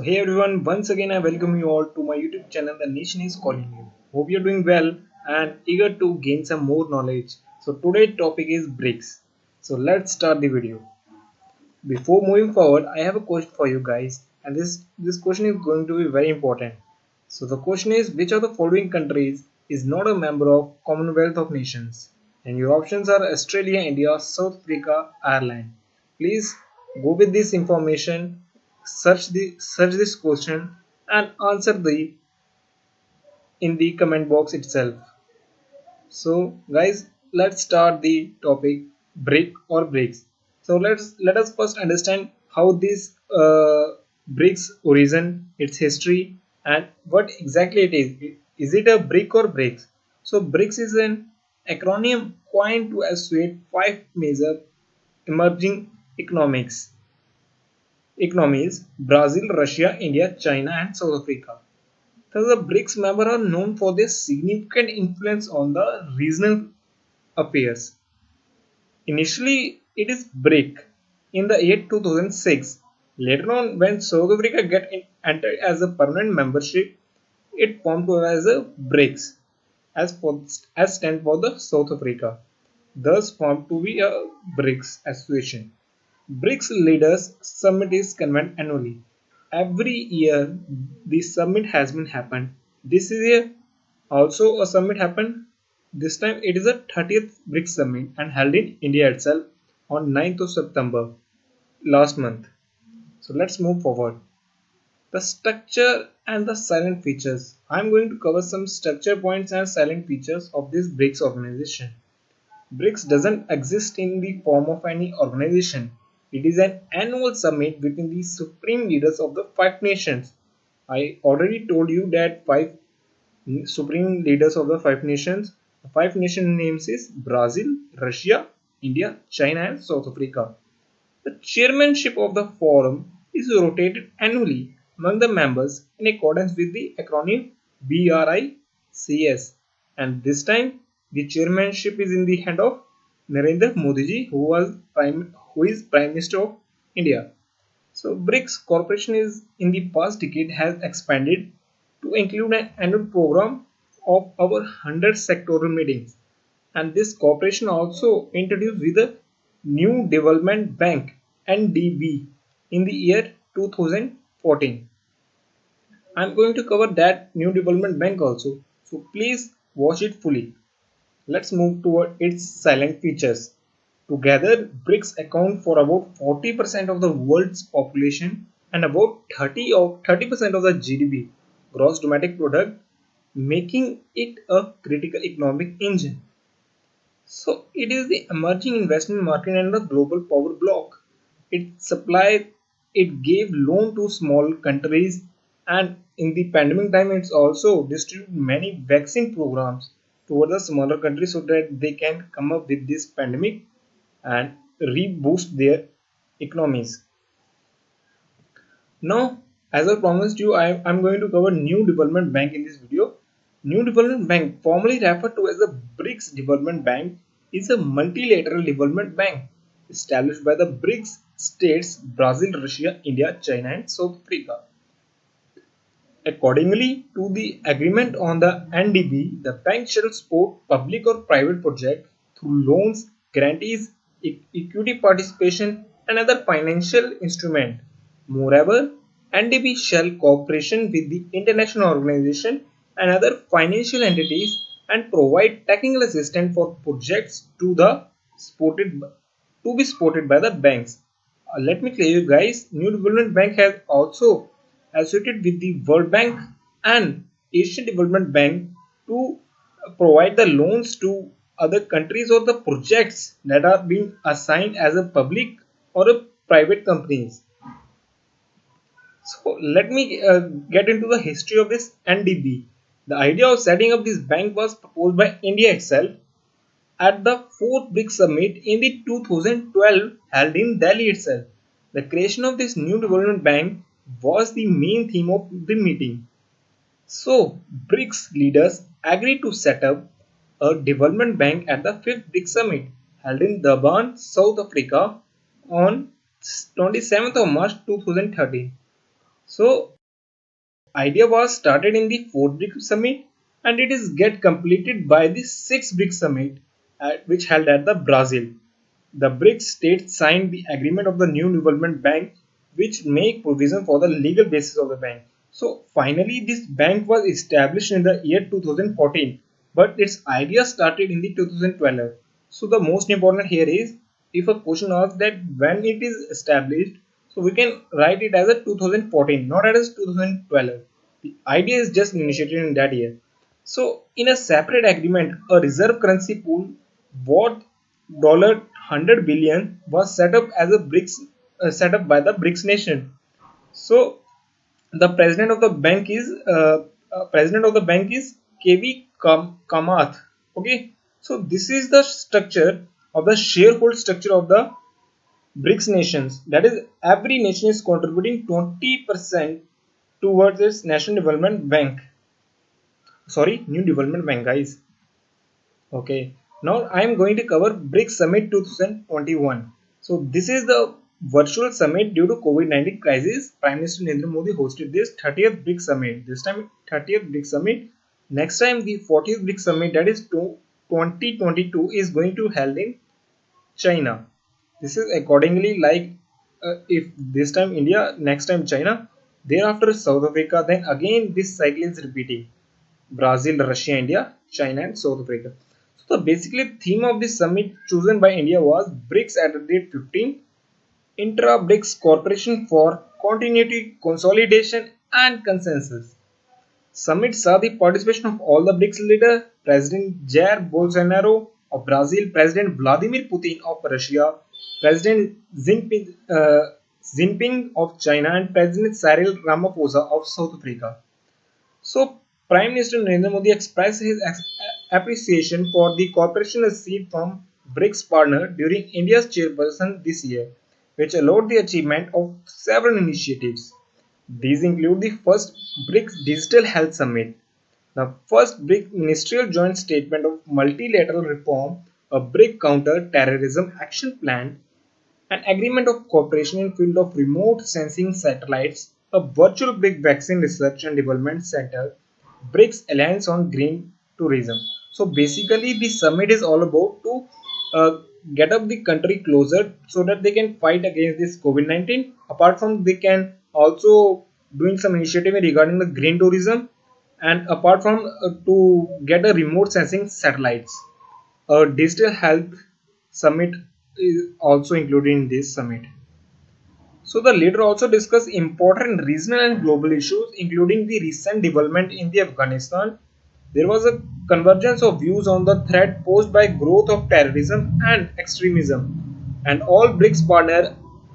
Hey everyone, once again I welcome you all to my YouTube channel The Nation is Calling You. Hope you're doing well and eager to gain some more knowledge. Today's topic is BRICS. Let's start the video. Before moving forward, I have a question for you guys, and this question is going to be very important. The question is, which of the following countries is not a member of Commonwealth of Nations? And your options are Australia, India, South Africa, Ireland. Please go with this information, search this question and answer the in the comment box itself. Guys, let's start the topic brick or bricks. Let us first understand how this bricks origin, its history, and what exactly it is. Is it a brick or bricks? BRICS is an acronym coined to associate five major emerging economies: Brazil, Russia, India, China, and South Africa. Thus, the BRICS members are known for their significant influence on the regional affairs. Initially, it is BRIC in the year 2006. Later on, when South Africa entered as a permanent membership, it formed as a BRICS, as stand for the South Africa, thus formed to be a BRICS association. BRICS leaders summit is convened annually. Every year, the summit has been happened. This year, also a summit happened. This time, it is a 30th BRICS summit and held in India itself on 9th of September last month. Let's move forward. The structure and the silent features. I'm going to cover some structure points and silent features of this BRICS organization. BRICS doesn't exist in the form of any organization. It is an annual summit between the supreme leaders of the five nations. I already told you that five supreme leaders of the five nations. The five nation names is Brazil, Russia, India, China, and South Africa. The chairmanship of the forum is rotated annually among the members in accordance with the acronym BRICS, and this time the chairmanship is in the hand of Narendra Modi ji, who is Prime Minister of India. BRICS Corporation is in the past decade has expanded to include an annual program of over 100 sectoral meetings, and this cooperation also introduced with the New Development Bank (NDB) in the year 2014. I'm going to cover that New Development Bank also, so please watch it fully. Let's move toward its silent features. Together, BRICS account for about 40% of the world's population and about 30% of the GDP, gross domestic product, making it a critical economic engine. It is the emerging investment market and the global power bloc. It gave loan to small countries, and in the pandemic time, it's also distributed many vaccine programs toward the smaller countries so that they can come up with this pandemic and reboost their economies. Now, as I promised you, I'm going to cover New Development Bank in this video. New Development Bank, formerly referred to as the BRICS Development Bank, is a multilateral development bank established by the BRICS states Brazil, Russia, India, China, and South Africa. Accordingly to the agreement on the NDB, the bank shall support public or private projects through loans, guarantees, equity participation, and other financial instruments. Moreover, NDB shall cooperation with the international organization and other financial entities and provide technical assistance for projects to be supported by the banks. Let me tell you guys, New Development Bank has also associated with the World Bank and Asian Development Bank to provide the loans to other countries or the projects that are being assigned as a public or a private companies. Let me get into the history of this NDB. The idea of setting up this bank was proposed by India itself at the 4th BRICS Summit in the 2012 held in Delhi itself. The creation of this new development bank was the main theme of the meeting. BRICS leaders agreed to set up a development bank at the 5th BRICS Summit held in Durban, South Africa on 27th of March 2013. So idea was started in the fourth BRICS summit and it is get completed by the sixth BRICS summit which held at the Brazil. The BRICS states signed the agreement of the new development bank which make provision for the legal basis of the bank. So finally this bank was established in the year 2014 but its idea started in the 2012. So the most important here is if a question asks that when it is established, so we can write it as a 2014 not as 2012. The idea is just initiated in that year. So in a separate agreement, a reserve currency pool worth $100 billion was set up as a BRICS set up by the BRICS nation. So the president of the bank is KV Kamath. Okay, so this is the structure of the sharehold structure of the BRICS nations. That is, every nation is contributing 20% towards its national development bank. Sorry, new development bank, guys. Okay, now I am going to cover BRICS Summit 2021. So this is the virtual summit due to COVID-19 crisis. Prime Minister Narendra Modi hosted this 30th BRICS Summit. This time 30th BRICS Summit. Next time the 40th BRICS Summit, that is 2022, is going to held in China. This is accordingly like if this time India, next time China, thereafter South Africa, then again this cycle is repeating. Brazil, Russia, India, China, and South Africa. So the basically theme of this summit chosen by India was BRICS at the date 15, Intra-BRICS Cooperation for Continuity, Consolidation, and Consensus. Summit saw the participation of all the BRICS leaders, President Jair Bolsonaro of Brazil, President Vladimir Putin of Russia, President Jinping of China, and President Cyril Ramaphosa of South Africa. So, Prime Minister Narendra Modi expressed his appreciation for the cooperation received from BRICS partner during India's chairperson this year, which allowed the achievement of several initiatives. These include the first BRICS Digital Health Summit, the first BRICS Ministerial Joint Statement of Multilateral Reform, a BRIC Counter-Terrorism Action Plan, an agreement of cooperation in field of remote sensing satellites, a virtual BRIC Vaccine Research and Development Center, BRICS Alliance on Green Tourism. So basically, the summit is all about to uh, get up the country closer so that they can fight against this COVID-19. Apart from, they can also doing some initiative regarding the green tourism, and apart from to get a remote sensing satellites. A digital health summit is also included in this summit. So the leader also discussed important regional and global issues, including the recent development in the Afghanistan. There was a convergence of views on the threat posed by growth of terrorism and extremism, and all BRICS partners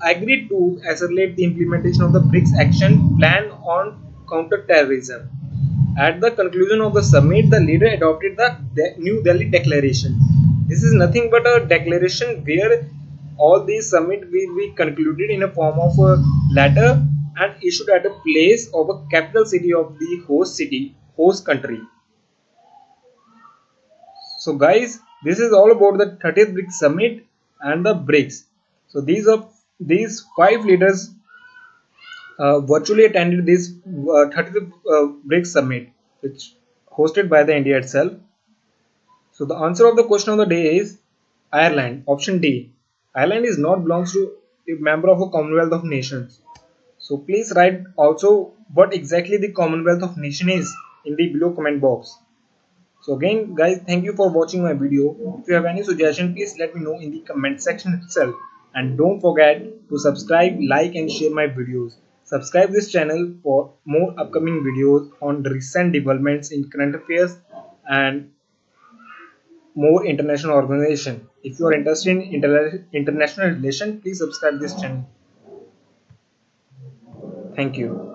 agreed to accelerate the implementation of the BRICS Action Plan on counter-terrorism. At the conclusion of the summit, the leader adopted the New Delhi Declaration. This is nothing but a declaration where all these summit will be concluded in a form of a letter and issued at a place of a capital city of the host country. So guys, this is all about the 30th BRICS summit and the BRICS. So these five leaders virtually attended this 30th BRICS summit, which hosted by the India itself. So the answer of the question of the day is Ireland. Option D. Ireland is not belongs to a member of a Commonwealth of Nations. So please write also what exactly the Commonwealth of Nation is in the below comment box. So again guys, thank you for watching my video. If you have any suggestion, please let me know in the comment section itself. And don't forget to subscribe, like and share my videos. Subscribe this channel for more upcoming videos on the recent developments in current affairs and more international organization. If you are interested in international relation, please subscribe this channel. Thank you.